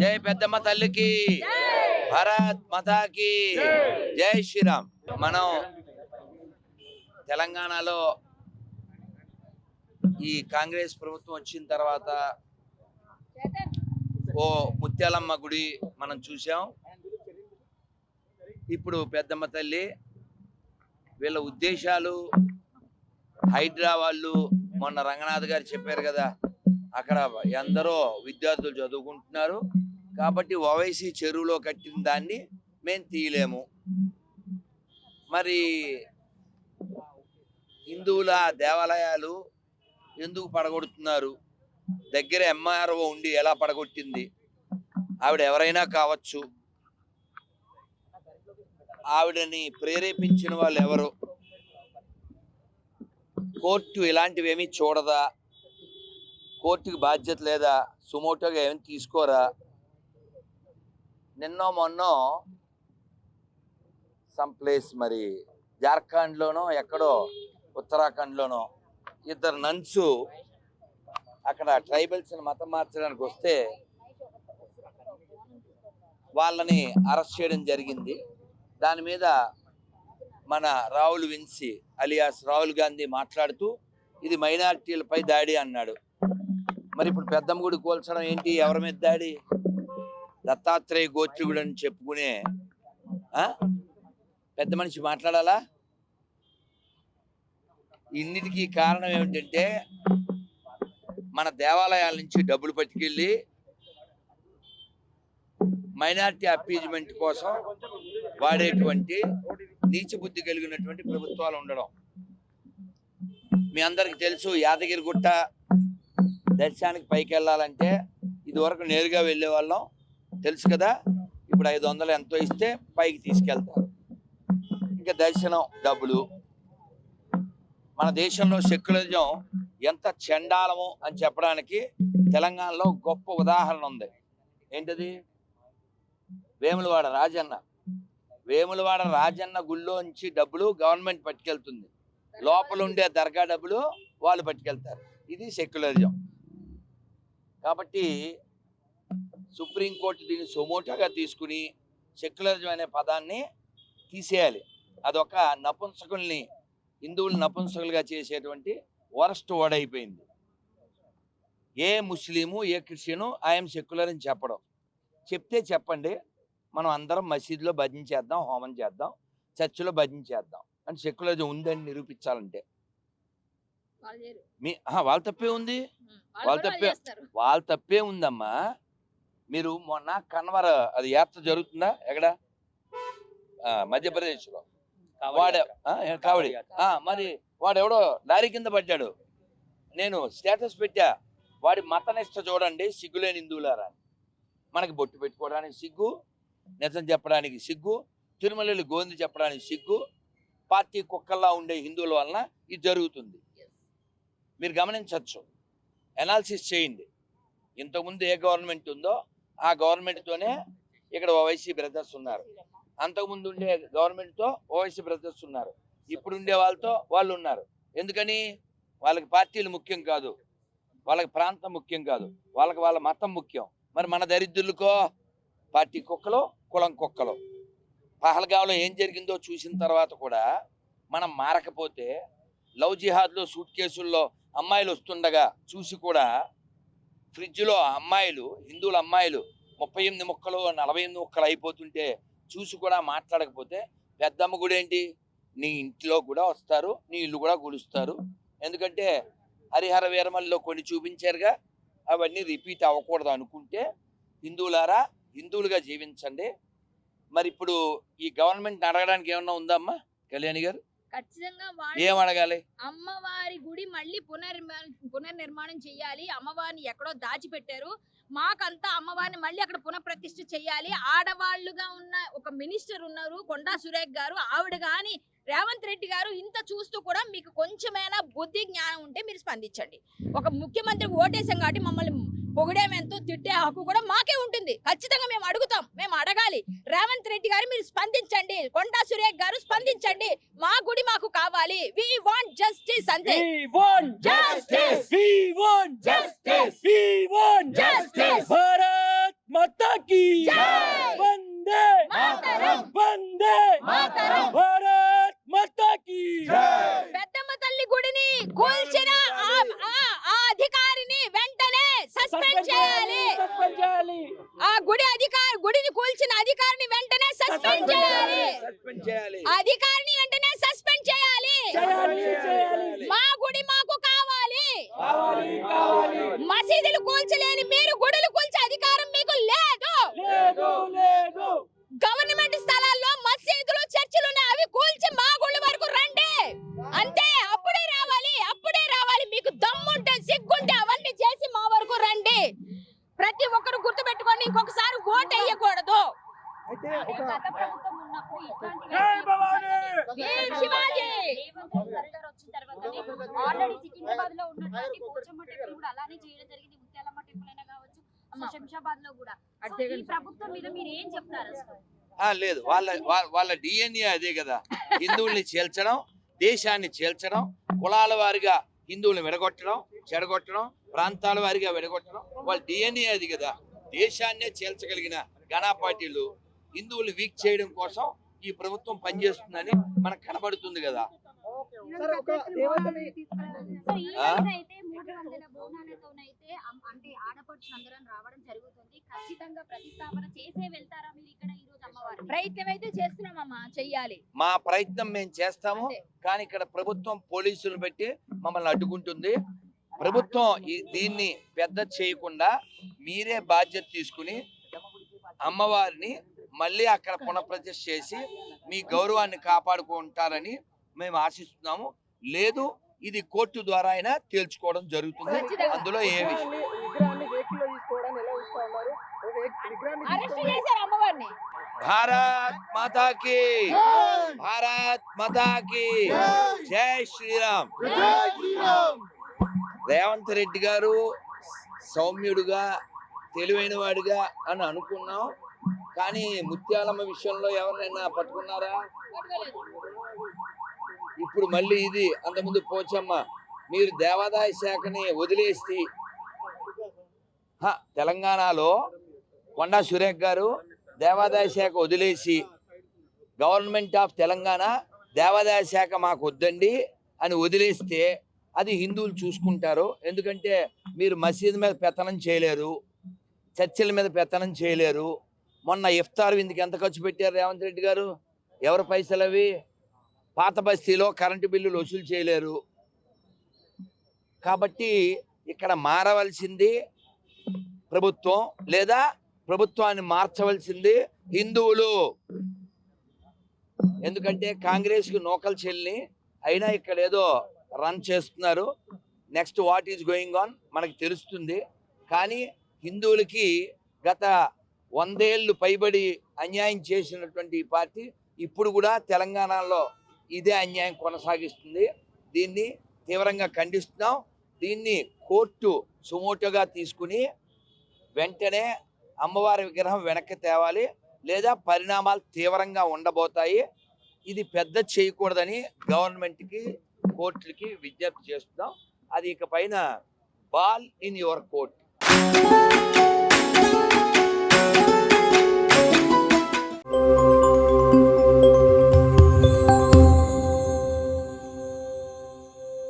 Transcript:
జై పెద్దమ్మ తల్లికి, భారత్ మాతాకి జై శ్రీరామ్. మనం తెలంగాణలో ఈ కాంగ్రెస్ ప్రభుత్వం వచ్చిన తర్వాత ఓ ముత్యాలమ్మ గుడి మనం చూసాం. ఇప్పుడు పెద్దమ్మ తల్లి వీళ్ళ ఉద్దేశాలు హైడ్రా వాళ్ళు మొన్న రంగనాథ్ గారు చెప్పారు కదా, అక్కడ ఎందరో విద్యార్థులు చదువుకుంటున్నారు కాబట్టి ఓవైసీ చెరువులో కట్టిన దాన్ని మేము తీయలేము. మరి హిందువుల దేవాలయాలు ఎందుకు పడగొడుతున్నారు? దగ్గర ఎంఆర్ఓ ఉండి ఎలా పడగొట్టింది? ఆవిడ ఎవరైనా కావచ్చు. ఆవిడని ప్రేరేపించిన వాళ్ళు ఎవరు? కోర్టు ఇలాంటివేమీ చూడదా? కోర్టుకి బాధ్యత లేదా? సుమోటోగా ఏమి తీసుకోరా? నిన్నో మొన్నో సమ్ ప్లేస్ మరి జార్ఖండ్లోనో ఎక్కడో ఉత్తరాఖండ్లోనో ఇద్దరు నన్స్ అక్కడ ట్రైబల్స్ని మతం మార్చడానికి వస్తే వాళ్ళని అరెస్ట్ చేయడం జరిగింది. దాని మీద మన రాహుల్ విన్సీ అలియాస్ రాహుల్ గాంధీ మాట్లాడుతూ ఇది మైనారిటీలపై దాడి అన్నాడు. మరి ఇప్పుడు పెద్దమ్మ గుడి కోల్చడం ఏంటి? ఎవరి మీద దాడి? దత్తాత్రేయ గోత్రికుడు అని చెప్పుకునే పెద్ద మనిషి మాట్లాడాలా? ఇన్నిటికీ కారణం ఏమిటంటే మన దేవాలయాల నుంచి డబ్బులు పట్టుకెళ్ళి మైనారిటీ అపీజ్మెంట్ కోసం వాడేటువంటి నీచ బుద్ధి కలిగినటువంటి ప్రభుత్వాలు ఉండడం. మీ అందరికి తెలుసు, యాదగిరిగుట్ట దర్శనానికి పైకి వెళ్ళాలంటే ఇదివరకు నేరుగా వెళ్ళే వాళ్ళం, తెలుసు కదా. ఇప్పుడు 500 ఎంతో ఇస్తే పైకి తీసుకెళ్తారు. ఇంకా దర్శనం డబ్బులు. మన దేశంలో సెక్యులరిజం ఎంత చండాలము అని చెప్పడానికి తెలంగాణలో గొప్ప ఉదాహరణ ఉంది. ఏంటది? వేములవాడ రాజన్న గుళ్ళోంచి డబ్బులు గవర్నమెంట్ పట్టుకెళ్తుంది, లోపల ఉండే దర్గా డబ్బులు వాళ్ళు పట్టుకెళ్తారు. ఇది సెక్యులరిజం. కాబట్టి సుప్రీంకోర్టు దీన్ని సొమోటోగా తీసుకుని సెక్యులరిజం అనే పదాన్ని తీసేయాలి. అదొక నపుంసకుల్ని, హిందువులు నపుంసకులుగా చేసేటువంటి వరస్ట్ వర్డ్ అయిపోయింది. ఏ ముస్లిము ఏ క్రిస్టియను ఐఎమ్ సెక్యులర్ అని చెప్పడం. చెప్తే చెప్పండి, మనం అందరం మసీదులో భజన చేద్దాం, హోమం చేద్దాం, చర్చిలో భజన చేద్దాం అని సెక్యులరిజం ఉందని నిరూపించాలంటే వాళ్ళ తప్పే ఉంది. వాళ్ళ తప్పే ఉందమ్మా. మీరు మొన్న కన్వర్ అది యాత్ర జరుగుతుందా ఎక్కడ? మధ్యప్రదేశ్ లో కావడి. మరి వాడెవడో లారీ కింద పడ్డాడు. నేను స్టేటస్ పెట్టా, వాడి మతనిష్ట చూడండి, సిగ్గులేని హిందువులారా. మనకి బొట్టు పెట్టుకోవడానికి సిగ్గు, నిజం చెప్పడానికి సిగ్గు, తిరుమలలో గోంది చెప్పడానికి సిగ్గు. పార్టీ కుక్కల్లా ఉండే హిందువుల వలన ఇది జరుగుతుంది. మీరు గమనించవచ్చు, ఎనాలిసిస్ చేయండి. ఇంతకుముందు ఏ గవర్నమెంట్ ఉందో ఆ గవర్నమెంట్తోనే ఇక్కడ ఓవైసీ బ్రదర్స్ ఉన్నారు. అంతకుముందు ఉండే గవర్నమెంట్తో ఓవైసీ బ్రదర్స్ ఉన్నారు. ఇప్పుడు ఉండే వాళ్ళతో వాళ్ళు ఉన్నారు. ఎందుకని? వాళ్ళకి పార్టీలు ముఖ్యం కాదు, వాళ్ళకి ప్రాంతం ముఖ్యం కాదు, వాళ్ళకి వాళ్ళ మతం ముఖ్యం. మరి మన దరిద్రులకో పార్టీ కుక్కలు, కులం కుక్కలు. పహల్గావ్లో ఏం జరిగిందో చూసిన తర్వాత కూడా మనం మారకపోతే, లవ్ జిహాద్లో సూట్ కేసుల్లో అమ్మాయిలు వస్తుండగా చూసి కూడా ఫ్రిడ్జ్లో అమ్మాయిలు, హిందువుల అమ్మాయిలు 38 ముక్కలు 48 ముక్కలు అయిపోతుంటే చూసి కూడా మాట్లాడకపోతే పెద్దమ్మ గుడి ఏంటి? నీ ఇంట్లో కూడా వస్తారు, నీ ఇల్లు కూడా గుడుస్తారు. ఎందుకంటే హరిహర వీరమల్లో కొన్ని చూపించారుగా, అవన్నీ రిపీట్ అవ్వకూడదు అనుకుంటే హిందువులారా హిందువులుగా జీవించండి. మరి ఇప్పుడు ఈ గవర్నమెంట్ అడగడానికి ఏమన్నా ఉందమ్మా కళ్యాణి గారు? ఖచ్చితంగా ఏం అడగాలి? అమ్మవారి గుడి మళ్ళీ పునర్నిర్మాణం చెయ్యాలి. అమ్మవారిని ఎక్కడో దాచిపెట్టారు, మాకంతా అమ్మవారిని మళ్ళీ అక్కడ పునఃప్రతిష్ఠ చెయ్యాలి. ఆడవాళ్లుగా ఉన్న ఒక మినిస్టర్ ఉన్నారు, కొండా సురేఖ్ గారు, ఆవిడ గాని రేవంత్ రెడ్డి గారు ఇంత చూస్తూ కూడా మీకు కొంచెమైనా బుద్ధి జ్ఞానం ఉంటే మీరు స్పందించండి. ఒక ముఖ్యమంత్రికి ఓటేసాం కాబట్టి మమ్మల్ని పొగిడేమెంతో తిట్టే హక్కు కూడా మాకే ఉంటుంది. ఖచ్చితంగా మేము అడుగుతాం, మేము అడగాలి. రేవంత్ రెడ్డి గారు మీరు స్పందించండి, కొండా సురేఖ్ గారు స్పందించండి. మా గుడి మాకు కావాలి. వి వాంట్ జస్టిస్ అంతే. భారత్ మాతా మాతా కీ జై! వందే మాతరం! వందే మాతరం! భారత్ మాతా కీ పెద్దమ్మ తల్లి గుడిని కూల్చిన ఆ అధికారిని వెంటనే సస్పెండ్ చేయాలి. సస్పెండ్ చేయాలి. ఆ గుడిని కూల్చిన అధికారిని వెంటనే సస్పెండ్ చేయాలి. సస్పెండ్ చేయాలి. అధికారిని వెంటనే సస్పెండ్ చేయాలి. చేయాలి. మా గుడి మాకు కావాలి. కావాలి కావాలి. మసీదులు కూల్చలేని మీరు గుడులు కూల్చే అధికారం మీకు లేదు. లేదు లేదు. గవర్నమెంట్ స్థలాల్లో మసీదులు చర్చిలు ఉన్నాయి, అవి కూల్చి మా గుళ్ళ వరకు రండి. అంతే, అప్పుడే రావాలి. మీకు దమ్ముంటే సిగ్గుంటే అవన్నీ చేసి మా వరకు రండి. ప్రతి ఒక్కరు గుర్తు పెట్టుకోండి, ఇంకొకసారి ఓటు వేయకూడదు. గత ప్రభుత్వం ఉన్నప్పుడు ఇట్లాంటివి జై భవానీ. వీర్ శివాజీ. రేవంత్ రెడ్డి సర్కార్ వచ్చిన తర్వాతనే ఆల్రెడీ సికింద్రాబాద్ లో ఉన్నటువంటి పోచమ్మ టెంపుల్ కూడా అలానే చేయడం జరిగింది. ముత్యాలమ్మ టెంపుల్ అయినా కావచ్చు, శంషాబాద్ లో కూడా. సో ఈ ప్రభుత్వం మీద మీరు ఏం చెప్తారు అసలు? లేదు, వాళ్ళ డిఎన్ఏ అదే కదా. హిందువుల్ని చేల్చడం, దేశాన్ని చేల్చడం, కులాల వారిగా హిందువుల్ని విడగొట్టడం, చెడగొట్టడం, ప్రాంతాల వారిగా విడగొట్టడం, వాళ్ళ డిఎన్ఏ అది కదా. దేశాన్నే చేల్చగలిగిన ఘనా పార్టీలు హిందువులు వీక్ చేయడం కోసం ఈ ప్రభుత్వం పనిచేస్తుందని మనకు కనబడుతుంది కదా. సో ఈ రోజు అయితే 300 బోనాలతోనైతే అంటే ఆడపడుచులు అందరం రావడం జరుగుతుంది. ఖచ్చితంగా ప్రతిష్టాపన చేసే వెళ్తారా మీరు ఇక్కడ ఈ రోజు అమ్మవారిని? ప్రయత్నం అయితే చేస్తున్నామమ్మా, చెయ్యాలి. మా ప్రయత్నం మేము చేస్తాము, కానీ ఇక్కడ ప్రభుత్వం పోలీసులు పెట్టి మమ్మల్ని అడ్డుకుంటుంది. ప్రభుత్వం దీన్ని పెద్ద చేయకుండా మీరే బాధ్యత తీసుకుని అమ్మవారిని మళ్ళీ అక్కడ పునఃప్రతిష్ఠ చేసి మీ గౌరవాన్ని కాపాడుకుంటారని మేము ఆశిస్తున్నాము. లేదు, ఇది కోర్టు ద్వారా అయినా తేల్చుకోవడం జరుగుతుంది. అందులో ఏ విషయం విగ్రహాన్ని వెహికల్లో తీసుకోవడానికి ఎలా ఇస్తా ఉన్నారు? విగ్రహాన్ని అరెస్ట్ చేశారు అమ్మవారిని. భారత్ మాతా కీ, భారత్ మాతా కీ, జై శ్రీరామ్. రేవంత్ రెడ్డి గారు సౌమ్యుడుగా, తెలివైన వాడిగా అని అనుకున్నాం, కానీ ముత్యాలమ్మ విషయంలో ఎవరినైనా పట్టుకున్నారా? ఇప్పుడు మళ్ళీ ఇది, అంతకుముందు పోచమ్మ. మీరు దేవాదాయ శాఖని వదిలేసి తెలంగాణలో కొండా సురేఖ్ గారు దేవాదాయ శాఖ వదిలేసి గవర్నమెంట్ ఆఫ్ తెలంగాణ దేవాదాయ శాఖ మాకు వద్దండి అని వదిలేస్తే అది హిందువులు చూసుకుంటారు. ఎందుకంటే మీరు మసీదు మీద పెత్తనం చేయలేరు, చర్చిల మీద పెత్తనం చేయలేరు. మొన్న ఇఫ్తార్ విందుకి ఎంత ఖర్చు పెట్టారు రేవంత్ రెడ్డి గారు? ఎవరి పైసలు అవి? పాత బస్తీలో కరెంటు బిల్లులు వసూలు చేయలేరు. కాబట్టి ఇక్కడ మారవలసింది ప్రభుత్వం, లేదా ప్రభుత్వాన్ని మార్చవలసింది హిందువులు. ఎందుకంటే కాంగ్రెస్కి నోకలు చెల్లి అయినా ఇక్కడ ఏదో రన్ చేస్తున్నారు. Next what is going on మనకు తెలుస్తుంది. కానీ హిందువులకి గత 100 ఏళ్ళు పైబడి అన్యాయం చేసినటువంటి ఈ పార్టీ ఇప్పుడు కూడా తెలంగాణలో ఇదే అన్యాయం కొనసాగిస్తుంది. దీన్ని తీవ్రంగా ఖండిస్తున్నాం. దీన్ని కోర్టు సుమోటోగా తీసుకుని వెంటనే అమ్మవారి విగ్రహం వెనక్కి తేవాలి, లేదా పరిణామాలు తీవ్రంగా ఉండబోతాయి. ఇది పెద్ద చేయకూడదని గవర్నమెంట్కి, కోర్టులకి విజ్ఞప్తి చేస్తున్నాం. అది ఇక పైన బాల్ ఇన్ యువర్ కోర్ట్.